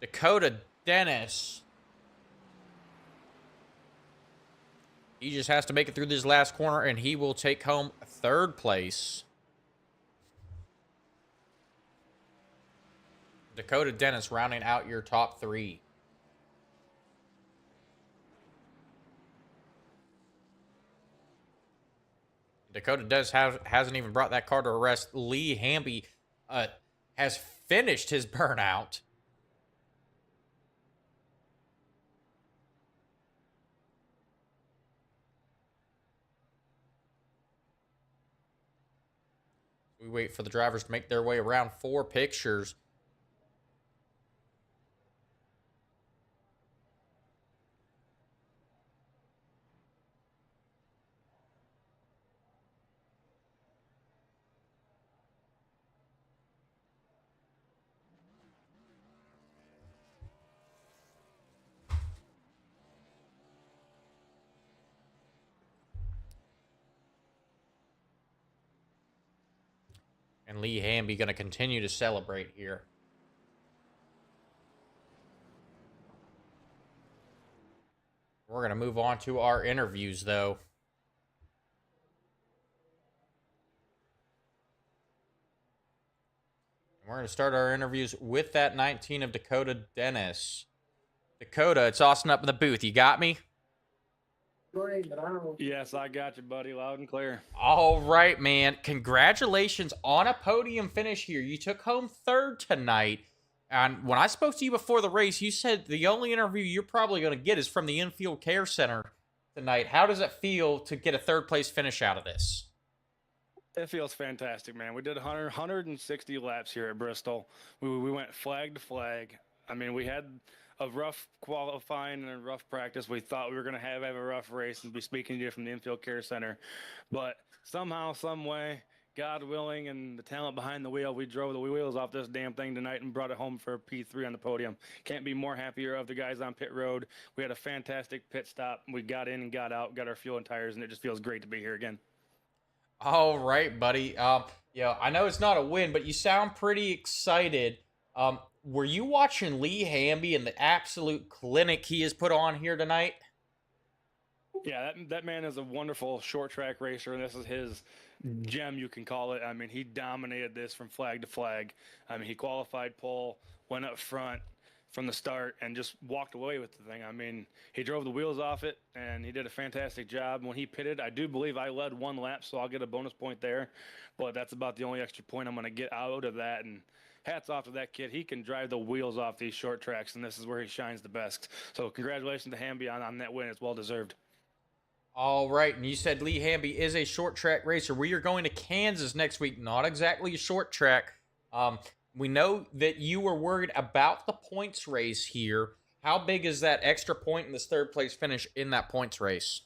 A: Dakota Dennis, he just has to make it through this last corner, and he will take home third place. Dakota Dennis rounding out your top 3. Dakota Dennis hasn't even brought that car to a rest. Lee Hamby has finished his burnout. We wait for the drivers to make their way around 4 pictures. And Lee Hamby going to continue to celebrate here. We're going to move on to our interviews, though. We're going to start our interviews with that 19 of Dakota Dennis. Dakota, it's Austin up in the booth. You got me?
B: Yes, I got you, buddy. Loud and clear.
A: All right, man. Congratulations on a podium finish here. You took home third tonight. And when I spoke to you before the race, you said the only interview you're probably going to get is from the Infield Care Center tonight. How does it feel to get a third place finish out of this?
B: It feels fantastic, man. We did 160 laps here at Bristol. We went flag to flag. I mean, we had a rough qualifying and a rough practice. We thought we were going to have a rough race and be speaking to you from the Infield Care Center. But somehow, some way, God willing, and the talent behind the wheel, we drove the wheels off this damn thing tonight and brought it home for a P3 on the podium. Can't be more happier of the guys on pit road. We had a fantastic pit stop. We got in and got out, got our fuel and tires, and it just feels great to be here again.
A: All right, buddy. Yeah, I know it's not a win, but you sound pretty excited. Were you watching Lee Hamby and the absolute clinic he has put on here tonight?
B: Yeah, that man is a wonderful short track racer, and this is his gem, you can call it. I mean, he dominated this from flag to flag. I mean, he qualified pole, went up front from the start, and just walked away with the thing. I mean, he drove the wheels off it, and he did a fantastic job. When he pitted, I do believe I led one lap, so I'll get a bonus point there. But that's about the only extra point I'm going to get out of that. And hats off to that kid. He can drive the wheels off these short tracks, and this is where he shines the best. So congratulations to Hamby on that win. It's well-deserved.
A: All right, and you said Lee Hamby is a short track racer. We are going to Kansas next week. Not exactly a short track. We know that you were worried about the points race here. How big is that extra point in this third place finish in that points race?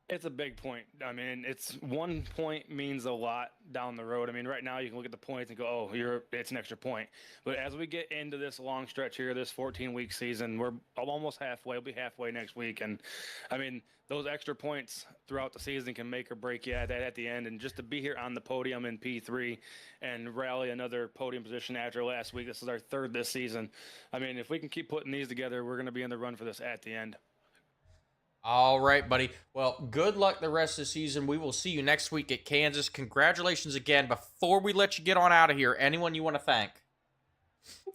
B: It's a big point. I mean, it's 1 point means a lot down the road. I mean, right now you can look at the points and go, oh, it's an extra point. But as we get into this long stretch here, this 14-week season, we're almost halfway. We'll be halfway next week. And, I mean, those extra points throughout the season can make or break you at the end. And just to be here on the podium in P3 and rally another podium position after last week, this is our third this season. I mean, if we can keep putting these together, we're going to be in the run for this at the end.
A: All right, buddy. Well, good luck the rest of the season. We will see you next week at Kansas. Congratulations again. Before we let you get on out of here, anyone you want to thank?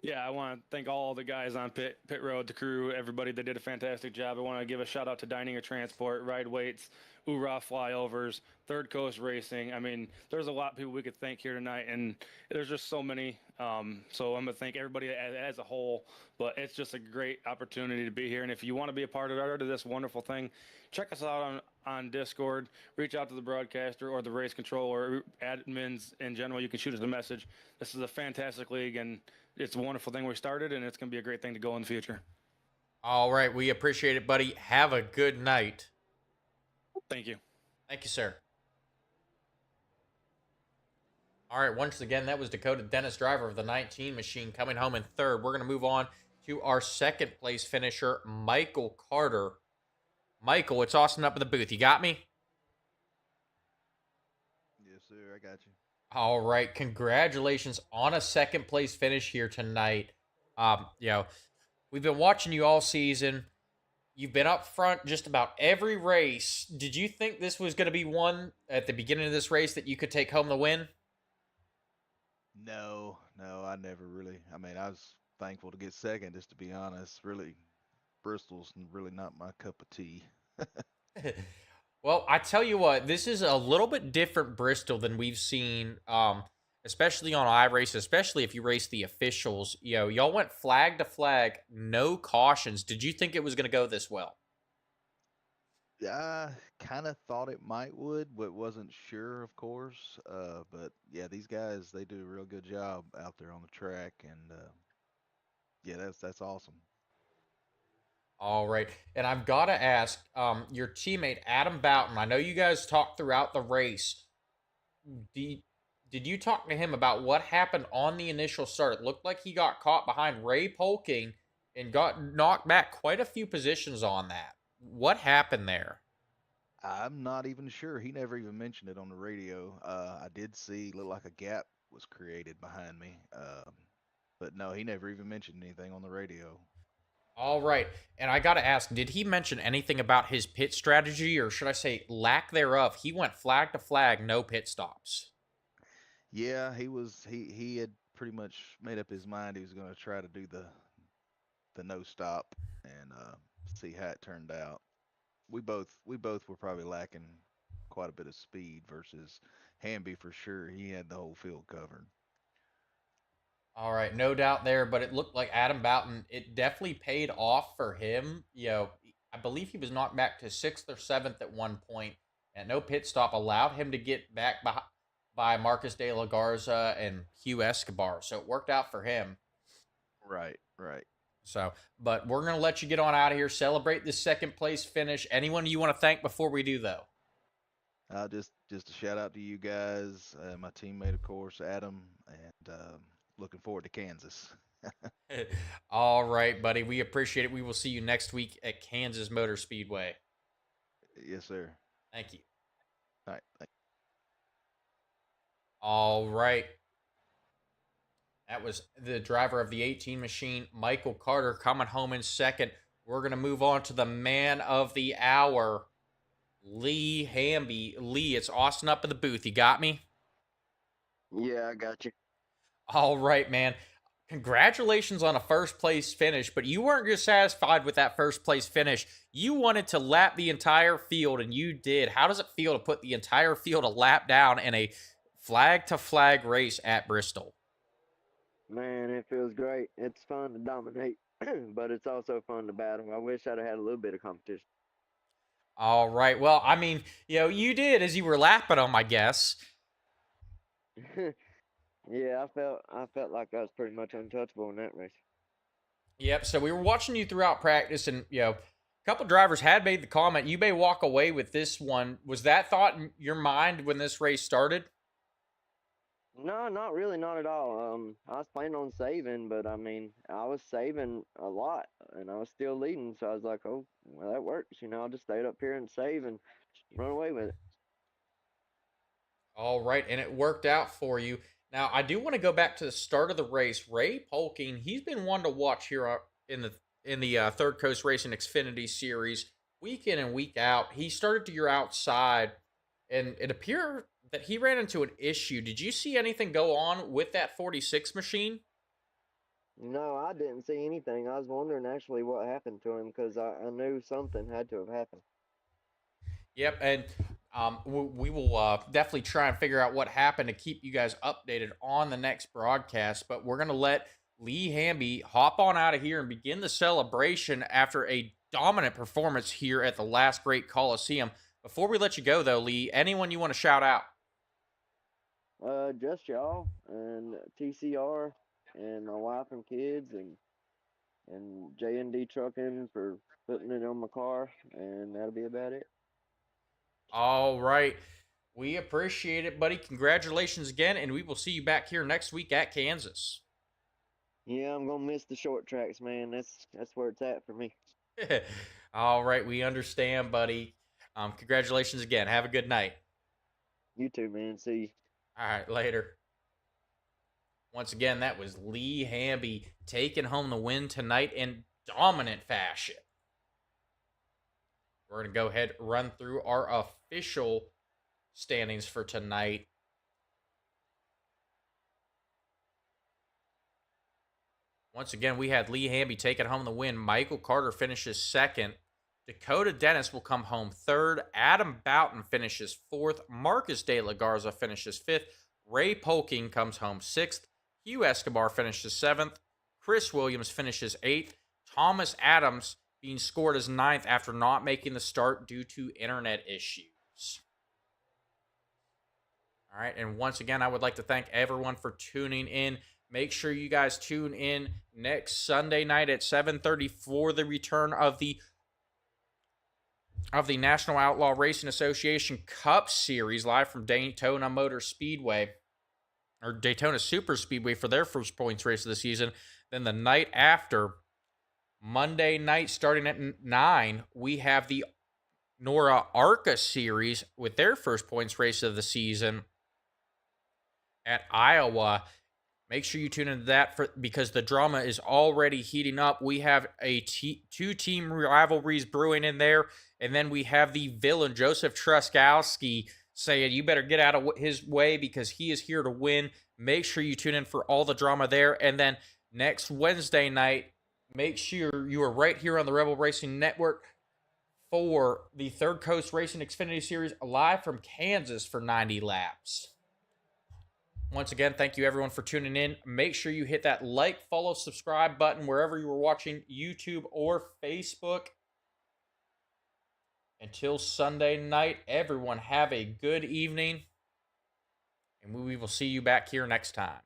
B: Yeah, I want to thank all the guys on pit road, the crew, everybody that did a fantastic job. I want to give a shout out to Dininger Transport, Ride Weights, Oorah Flyovers, Third Coast Racing. I mean, there's a lot of people we could thank here tonight, and there's just so many. So I'm going to thank everybody as a whole, but it's just a great opportunity to be here. And if you want to be a part of this wonderful thing, check us out on Discord, reach out to the broadcaster or the race controller, or admins in general. You can shoot us a message. This is a fantastic league, and it's a wonderful thing we started, and it's going to be a great thing to go in the future.
A: All right. We appreciate it, buddy. Have a good night.
B: Thank you.
A: Thank you, sir. All right, once again, that was Dakota Dennis, driver of the 19 machine, coming home in third. We're going to move on to our second place finisher, Michael Carter. Michael, it's Austin up in the booth. You got me?
F: Yes, sir. I got you.
A: All right, congratulations on a second place finish here tonight. We've been watching you all season. You've been up front just about every race. Did you think this was going to be one at the beginning of this race that you could take home the win?
F: No, I never really. I mean, I was thankful to get second, just to be honest. Really, Bristol's really not my cup of tea.
A: Well, I tell you what, this is a little bit different Bristol than we've seen, especially on iRace, especially if you race the officials. Y'all went flag to flag, no cautions. Did you think it was going to go this well?
F: I kind of thought it but wasn't sure, of course. But yeah, these guys, they do a real good job out there on the track, and yeah, that's awesome.
A: All right. And I've got to ask, your teammate, Adam Boughton, I know you guys talked throughout the race. Did you talk to him about what happened on the initial start? It looked like he got caught behind Ray Polking and got knocked back quite a few positions on that. What happened there?
F: I'm not even sure. He never even mentioned it on the radio. I did see looked like a gap was created behind me. But no, he never even mentioned anything on the radio.
A: All right. And I got to ask, did he mention anything about his pit strategy, or should I say lack thereof? He went flag to flag, no pit stops.
F: Yeah, he had pretty much made up his mind he was going to try to do the no stop and see how it turned out. We both were probably lacking quite a bit of speed versus Hamby for sure. He had the whole field covered.
A: All right, no doubt there, but it looked like Adam Boughton, it definitely paid off for him. I believe he was knocked back to sixth or seventh at one point, and no pit stop allowed him to get back by Marcus de la Garza and Hugh Escobar. So it worked out for him.
F: Right, right.
A: So, but we're going to let you get on out of here, celebrate this second place finish. Anyone you want to thank before we do, though?
F: Just a shout out to you guys, my teammate, of course, Adam, and looking forward to Kansas.
A: All right, buddy. We appreciate it. We will see you next week at Kansas Motor Speedway.
F: Yes, sir.
A: Thank you.
F: All right.
A: All right. That was the driver of the 18 machine, Michael Carter, coming home in second. We're going to move on to the man of the hour, Lee Hamby. Lee, it's Austin up in the booth. You got me?
G: Yeah, I got you.
A: All right, man. Congratulations on a first place finish, but you weren't just satisfied with that first place finish. You wanted to lap the entire field, and you did. How does it feel to put the entire field a lap down in a flag to flag race at Bristol?
G: Man, it feels great. It's fun to dominate, but it's also fun to battle. I wish I'd have had a little bit of competition.
A: All right. Well, I mean, you did as you were lapping them, I guess.
G: Yeah, I felt like I was pretty much untouchable in that race.
A: Yep. So we were watching you throughout practice, and a couple drivers had made the comment you may walk away with this one. Was that thought in your mind when this race started?
G: No, not really, not at all. I was planning on saving, but I mean, I was saving a lot, and I was still leading. So I was like, oh, well, that works. I'll just stay up here and save and run away with it.
A: All right, and it worked out for you. Now, I do want to go back to the start of the race. Ray Polking, he's been one to watch here in the Third Coast Racing Xfinity Series, week in and week out. He started to your outside, and it appeared that he ran into an issue. Did you see anything go on with that 46 machine?
G: No, I didn't see anything. I was wondering actually what happened to him because I knew something had to have happened.
A: Yep, and we will definitely try and figure out what happened to keep you guys updated on the next broadcast. But we're going to let Lee Hamby hop on out of here and begin the celebration after a dominant performance here at the Last Great Coliseum. Before we let you go, though, Lee, anyone you want to shout out?
G: Just y'all and TCR and my wife and kids and J&D Trucking for putting it on my car, and that'll be about it.
A: All right. We appreciate it, buddy. Congratulations again, and we will see you back here next week at Kansas.
G: Yeah, I'm gonna miss the short tracks, man. That's where it's at for me.
A: All right, we understand, buddy. Congratulations again. Have a good night.
G: You too, man. See you.
A: All right, later. Once again, that was Lee Hamby taking home the win tonight in dominant fashion. We're going to go ahead and run through our official standings for tonight. Once again, we had Lee Hamby taking home the win. Michael Carter finishes second. Dakota Dennis will come home third. Adam Boughton finishes fourth. Marcus de la Garza finishes fifth. Ray Polking comes home sixth. Hugh Escobar finishes seventh. Chris Williams finishes eighth. Thomas Adams being scored as ninth after not making the start due to internet issues. All right, and once again, I would like to thank everyone for tuning in. Make sure you guys tune in next Sunday night at 7:30 for the return of the National Outlaw Racing Association Cup Series live from Daytona Motor Speedway, or Daytona Super Speedway, for their first points race of the season. Then the night after, Monday night starting at 9, we have the Nora ARCA series with their first points race of the season at Iowa. Make sure you tune into that because the drama is already heating up. We have two-team rivalries brewing in there, and then we have the villain, Joseph Truskowski, saying you better get out of his way because he is here to win. Make sure you tune in for all the drama there. And then next Wednesday night, make sure you are right here on the Rebel Racing Network for the Third Coast Racing Xfinity Series live from Kansas for 90 laps. Once again, thank you everyone for tuning in. Make sure you hit that like, follow, subscribe button wherever you are watching, YouTube or Facebook. Until Sunday night, everyone have a good evening, and we will see you back here next time.